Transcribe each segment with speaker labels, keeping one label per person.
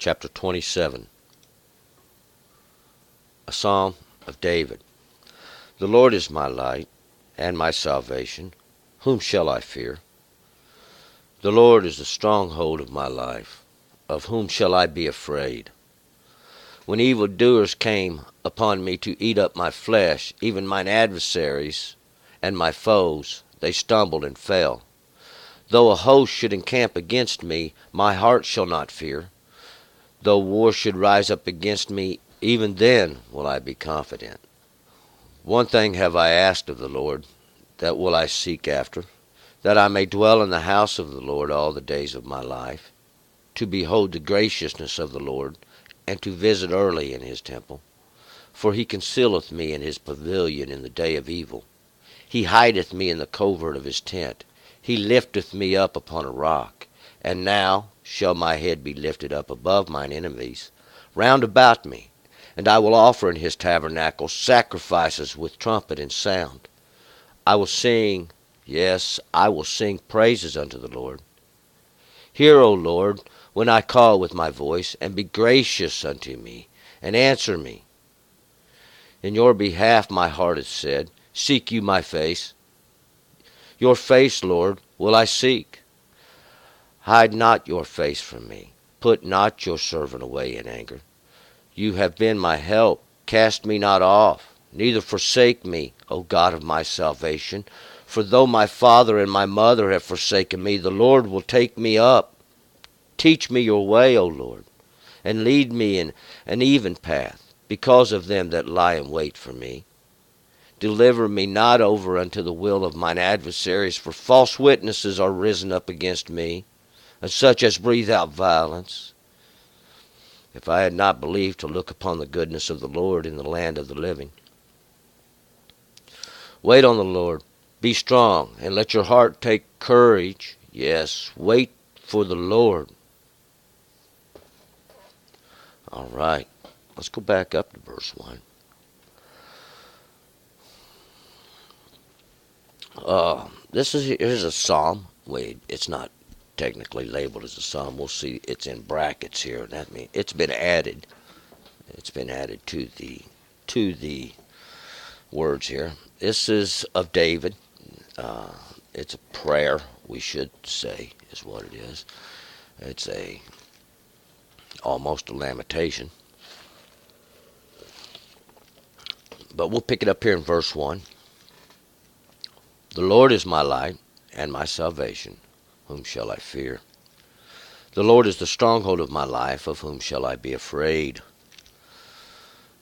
Speaker 1: chapter 27, a psalm of David. The Lord is my light and my salvation. Whom shall I fear? The Lord is the stronghold of my life. Of whom shall I be afraid? When evildoers came upon me to eat up my flesh, even mine adversaries and my foes, they stumbled and fell. Though a host should encamp against me, my heart shall not fear. Though war should rise up against me, even then will I be confident. One thing have I asked of the Lord, that will I seek after, that I may dwell in the house of the Lord all the days of my life, to behold the graciousness of the Lord, and to visit early in his temple. For he concealeth me in his pavilion in the day of evil. He hideth me in the covert of his tent. He lifteth me up upon a rock. And now shall my head be lifted up above mine enemies round about me. And I will offer in his tabernacle sacrifices with trumpet and sound. I will sing, yes, I will sing praises unto the Lord. Hear, O Lord, when I call with my voice, and be gracious unto me, and answer me. In your behalf my heart has said, seek you my face. Your face, Lord, will I seek. Hide not your face from me. Put not your servant away in anger. You have been my help. Cast me not off, neither forsake me, O God of my salvation. For though my father and my mother have forsaken me, the Lord will take me up. Teach me your way, O Lord, and lead me in an even path, because of them that lie in wait for me. Deliver me not over unto the will of mine adversaries, for false witnesses are risen up against me, and such as breathe out violence. If I had not believed to look upon the goodness of the Lord in the land of the living. Wait on the Lord, be strong, and let your heart take courage. Yes, wait for the Lord. All right, let's go back up to verse 1. Here's a psalm. Wait, it's not technically labeled as a psalm. We'll see it's in brackets here. That means it's been added. It's been added to the words here. This is of David. It's a prayer, we should say, is what it is. It's almost a lamentation. But we'll pick it up here in verse 1. The Lord is my light and my salvation. Whom shall I fear? The Lord is the stronghold of my life. Of whom shall I be afraid?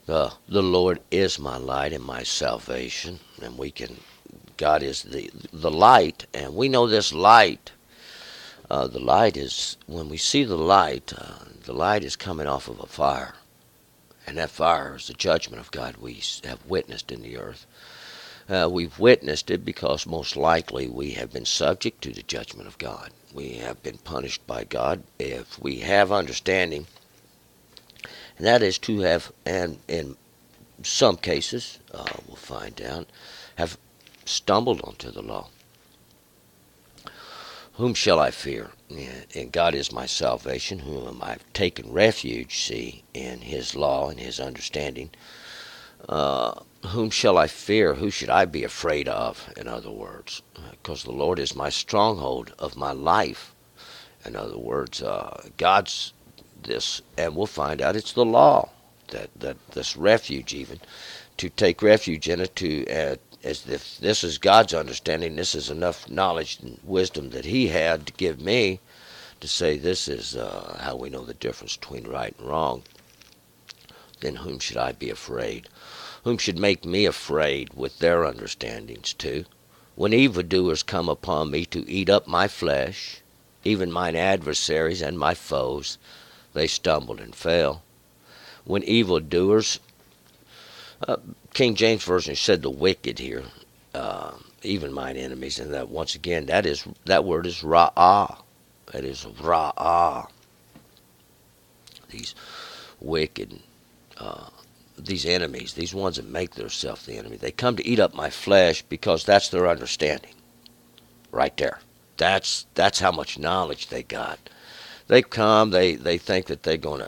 Speaker 1: The Lord is my light and my salvation. And God is the light. And we know this light. The light is, when we see the light is coming off of a fire. And that fire is the judgment of God we have witnessed in the earth. We've witnessed it because most likely we have been subject to the judgment of God. We have been punished by God if we have understanding. And that is to have, and in some cases, we'll find out, have stumbled onto the law. Whom shall I fear? And God is my salvation, whom I've taken refuge, see, in his law and his understanding. Whom shall I fear? Who should I be afraid of, in other words? Because the Lord is my stronghold of my life. In other words, God's this, and we'll find out it's the law, that this refuge even, to take refuge in it, as if this is God's understanding, this is enough knowledge and wisdom that he had to give me to say this is how we know the difference between right and wrong. Then whom should I be afraid? Whom should make me afraid with their understandings too? When evildoers come upon me to eat up my flesh, even mine adversaries and my foes, they stumbled and fell. When evildoers, King James Version said the wicked here, even mine enemies, and that once again, that word is ra'ah. That is ra'ah. These wicked, these enemies, these ones that make themselves the enemy, they come to eat up my flesh because that's their understanding. Right there. That's how much knowledge they got. They come, they think that they're going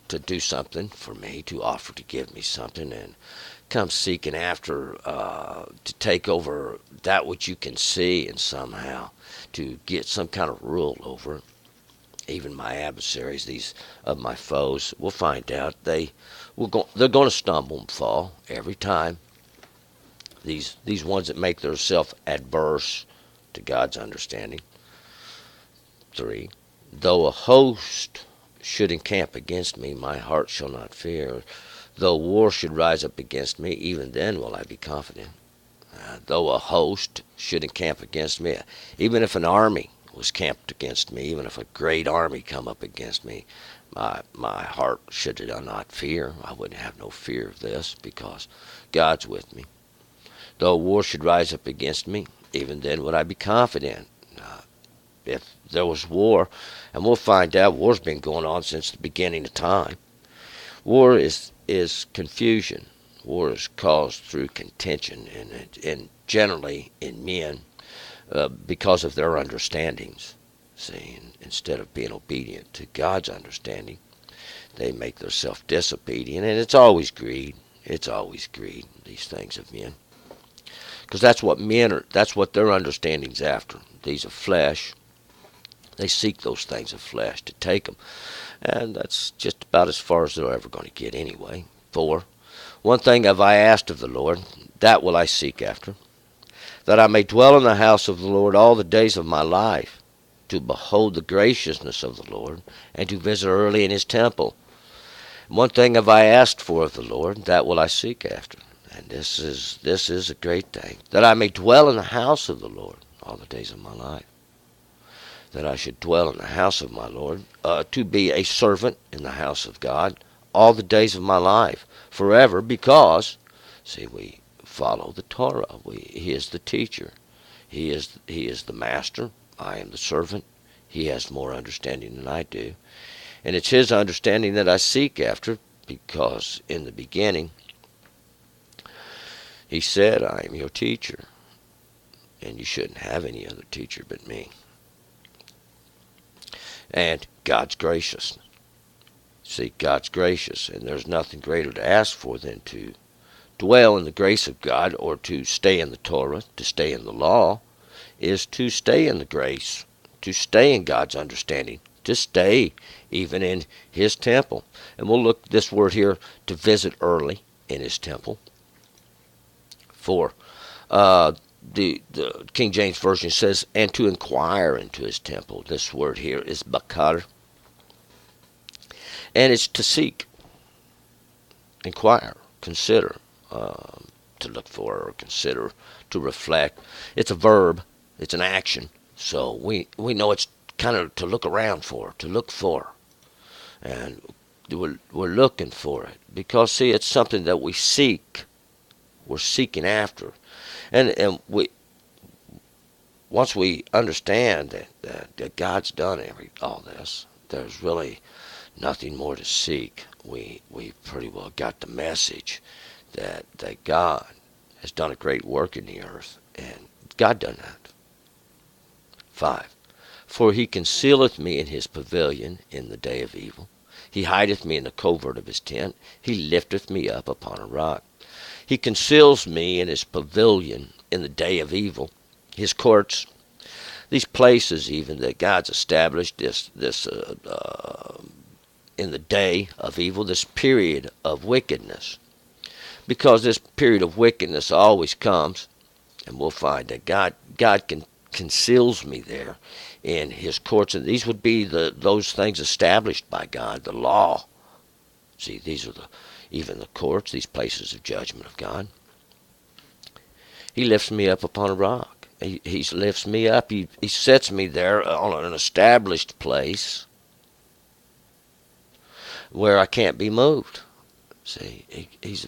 Speaker 1: to do something for me, to offer to give me something, and come seeking after to take over that which you can see, and somehow to get some kind of rule over it. Even my adversaries, these of my foes, will find out they're going to stumble and fall every time. These ones that make themselves adverse to God's understanding. 3. Though a host should encamp against me, my heart shall not fear. Though war should rise up against me, even then will I be confident. Though a host should encamp against me, even if an army was camped against me, even if a great army come up against me, my heart should not fear. I wouldn't have no fear of this, because God's with me. Though war should rise up against me, even then would I be confident. If there was war, and we'll find out war's been going on since the beginning of time. War is confusion. War is caused through contention, and generally in men, because of their understandings. See, instead of being obedient to God's understanding, they make themselves disobedient, and it's always greed. It's always greed, these things of men. Because that's what men are, that's what their understanding's after. These of flesh, they seek those things of flesh to take them. And that's just about as far as they're ever going to get anyway. 4. One thing have I asked of the Lord, that will I seek after, that I may dwell in the house of the Lord all the days of my life, to behold the graciousness of the Lord, and to visit early in his temple. One thing have I asked for of the Lord, that will I seek after. And this is a great thing, that I may dwell in the house of the Lord all the days of my life. That I should dwell in the house of my Lord, to be a servant in the house of God all the days of my life, forever, because, see, we follow the Torah. He is the teacher. He is the master. I am the servant. He has more understanding than I do. And it's his understanding that I seek after, because in the beginning, he said, I am your teacher, and you shouldn't have any other teacher but me. And God's gracious. See, God's gracious, and there's nothing greater to ask for than to dwell in the grace of God, or to stay in the Torah, to stay in the law, is to stay in the grace, to stay in God's understanding, to stay even in his temple. And we'll look at this word here, to visit early in his temple. 4. The King James Version says, and to inquire into his temple. This word here is bakar. And it's to seek, inquire, consider, to look for or consider, to reflect. It's a verb. It's an action. So we know it's kind of to look around for, to look for. And we're looking for it. Because, see, it's something that we seek. We're seeking after. And once we understand that God's done all this, there's really nothing more to seek. We pretty well got the message that God has done a great work in the earth, and God done that. 5. For he concealeth me in his pavilion in the day of evil. He hideth me in the covert of his tent. He lifteth me up upon a rock. He conceals me in his pavilion in the day of evil. His courts, these places even that God's established, this in the day of evil, this period of wickedness. Because this period of wickedness always comes, and we'll find that God conceals me there in his courts. And these would be those things established by God, the law. See, these are even the courts, these places of judgment of God. He lifts me up upon a rock. He lifts me up. He sets me there on an established place where I can't be moved. See, he's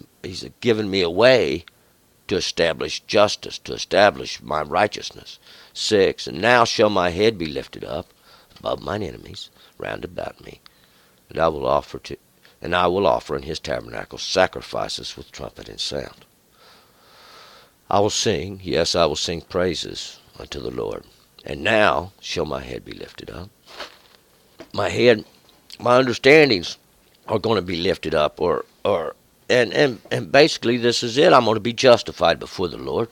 Speaker 1: given me a way to establish justice, to establish my righteousness. 6. And now shall my head be lifted up above mine enemies round about me, and I will offer in his tabernacle sacrifices with trumpet and sound. I will sing, yes, I will sing praises unto the Lord. And now shall my head be lifted up. my head, my understandings are going to be lifted up, and basically this is it. I'm going to be justified before the Lord.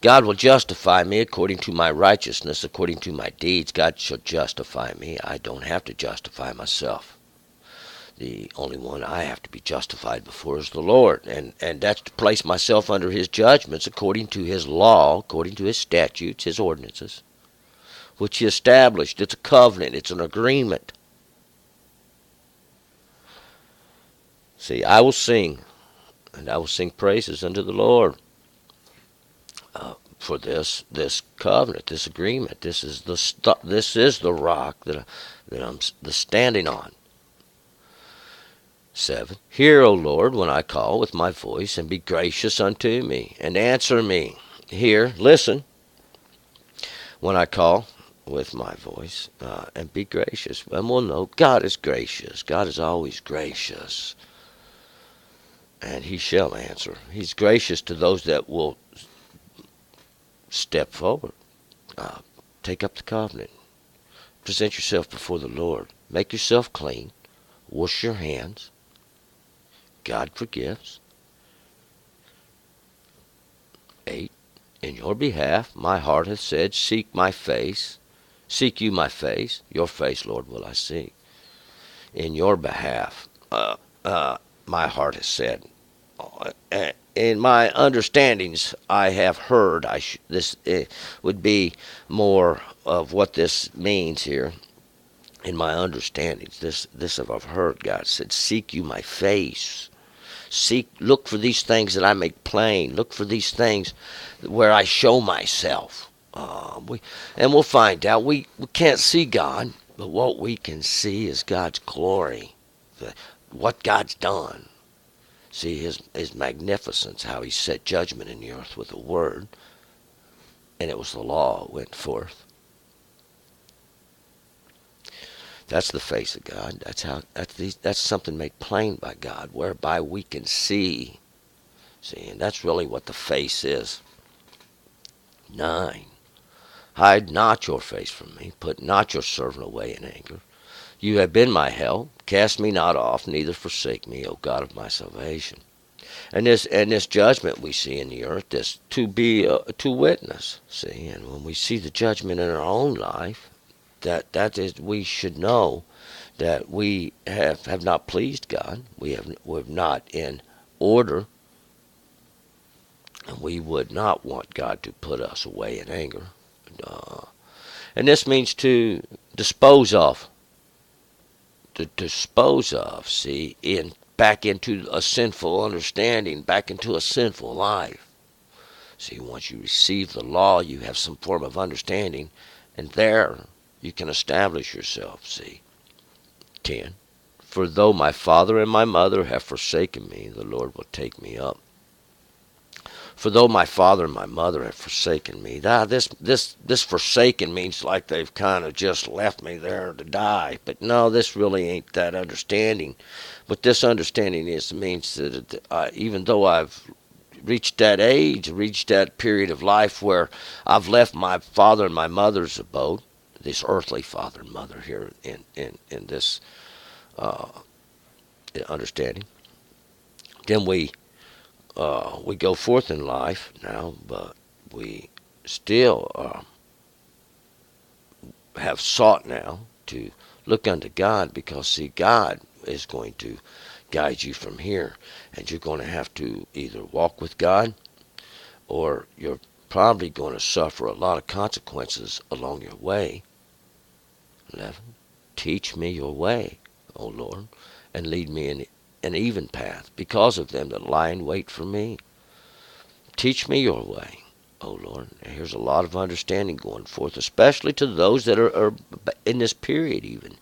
Speaker 1: God will justify me according to my righteousness, according to my deeds. God shall justify me. I don't have to justify myself. The only one I have to be justified before is the Lord, and that's to place myself under His judgments according to His law, according to His statutes, His ordinances, which He established. It's a covenant. It's an agreement. See, I will sing, and I will sing praises unto the Lord for this covenant, this agreement. This is the rock that I'm standing on. 7. Hear, O Lord, when I call with my voice, and be gracious unto me, and answer me. Hear, listen, when I call with my voice, and be gracious. And we'll know God is gracious. God is always gracious. And He shall answer. He's gracious to those that will step forward. Take up the covenant. Present yourself before the Lord. Make yourself clean. Wash your hands. God forgives. 8. In your behalf my heart hath said, seek my face. Seek you my face. Your face, Lord, will I seek. In your behalf my heart has said. In my understandings I have heard. This would be more of what this means here. In my understandings, this have I've heard. God said, seek you my face. Look for these things that I make plain. Look for these things where I show myself. We'll find out. We can't see God, but what we can see is God's glory, what God's done. See His magnificence, how He set judgment in the earth with a word, and it was the law that went forth. That's the face of God. That's something made plain by God, whereby we can see. See, and that's really what the face is. 9. Hide not your face from me. Put not your servant away in anger. You have been my help. Cast me not off, neither forsake me, O God of my salvation. And this judgment we see in the earth is to witness. See, and when we see the judgment in our own life, that is, we should know that we have not pleased God. We're not in order, and we would not want God to put us away in anger. And this means to dispose of. To dispose of, see, back into a sinful understanding, back into a sinful life. See, once you receive the law, you have some form of understanding, and there you can establish yourself, see. 10. For though my father and my mother have forsaken me, the Lord will take me up. For though my father and my mother have forsaken me, this forsaken means like they've kind of just left me there to die. But no, this really ain't that understanding. But this understanding means that even though I've reached that age, reached that period of life where I've left my father and my mother's abode, this earthly father and mother here in this understanding, then we go forth in life now, but we still have sought now to look unto God, because see, God is going to guide you from here, and you're going to have to either walk with God, or you're probably going to suffer a lot of consequences along your way. 11. Teach me your way, O Lord, and lead me in an even path, because of them that lie in wait for me. Teach me your way, O Lord. And here's a lot of understanding going forth, especially to those that are in this period, even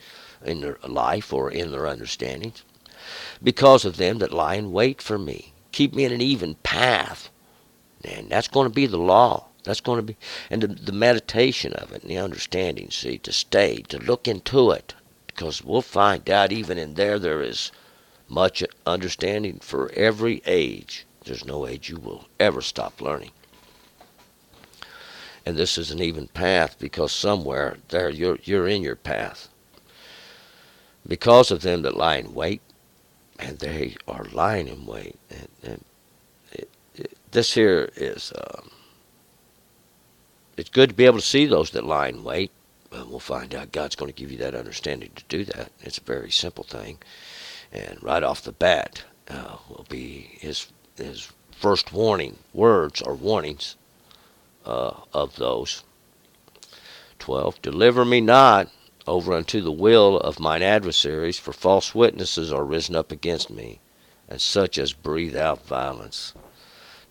Speaker 1: in their life or in their understandings. Because of them that lie in wait for me. Keep me in an even path. And that's going to be the law. That's going to be, and the meditation of it and the understanding, see, to stay, to look into it. Because we'll find out even in there is much understanding for every age. There's no age you will ever stop learning. And this is an even path, because somewhere there you're in your path. because of them that lie in wait, and they are lying in wait. And this here is, it's good to be able to see those that lie in wait. We'll find out God's going to give you that understanding to do that. It's a very simple thing. And right off the bat will be his first warning words or warnings of those. 12. Deliver me not over unto the will of mine adversaries, for false witnesses are risen up against me, and such as breathe out violence.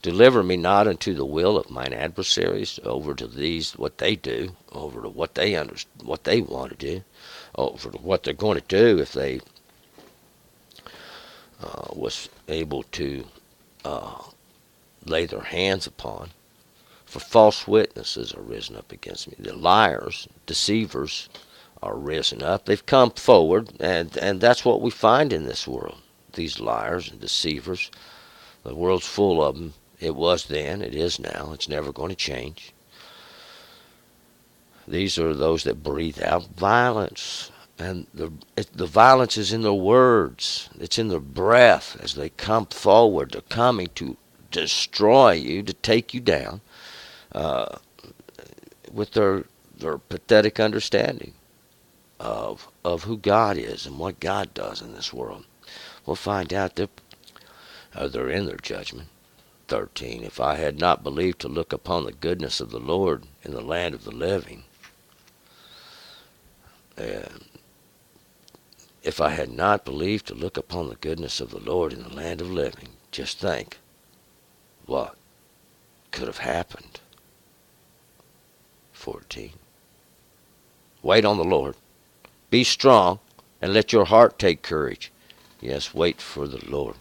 Speaker 1: Deliver me not unto the will of mine adversaries, over to these what they do, over to what they want to do, over to what they're going to do if they was able to lay their hands upon. For false witnesses are risen up against me. The liars, deceivers are risen up. They've come forward, and that's what we find in this world. These liars and deceivers. The world's full of them. It was then, it is now, it's never going to change. These are those that breathe out violence. And the violence is in their words. It's in their breath as they come forward. They're coming to destroy you, to take you down, with their pathetic understanding of who God is and what God does in this world. We'll find out that they're in their judgment. 13. If I had not believed to look upon the goodness of the Lord in the land of the living, if I had not believed to look upon the goodness of the Lord in the land of living, just think what could have happened. 14. Wait on the Lord. Be strong, and let your heart take courage. Yes, wait for the Lord.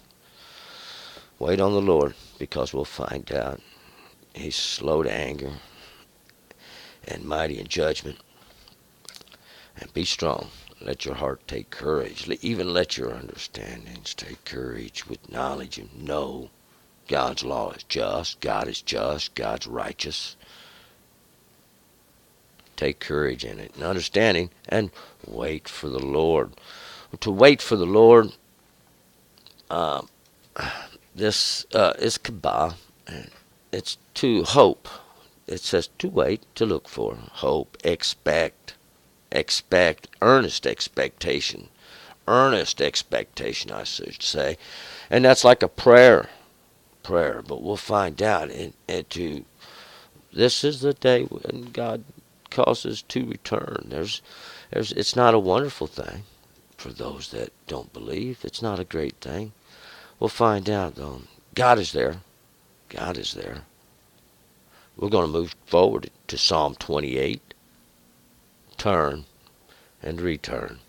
Speaker 1: Wait on the Lord, because we'll find out he's slow to anger and mighty in judgment. And be strong. Let your heart take courage. Even let your understandings take courage with knowledge and know God's law is just. God is just. God's righteous. Take courage in it and understanding, and wait for the Lord. To wait for the Lord, this is kabah. It's to hope. It says to wait, to look for, hope, expect, earnest expectation, I should say. And that's like a prayer, but we'll find out. This is the day when God causes to return. It's not a wonderful thing for those that don't believe. It's not a great thing. We'll find out, though. God is there. God is there. We're going to move forward to Psalm 28. Turn and return.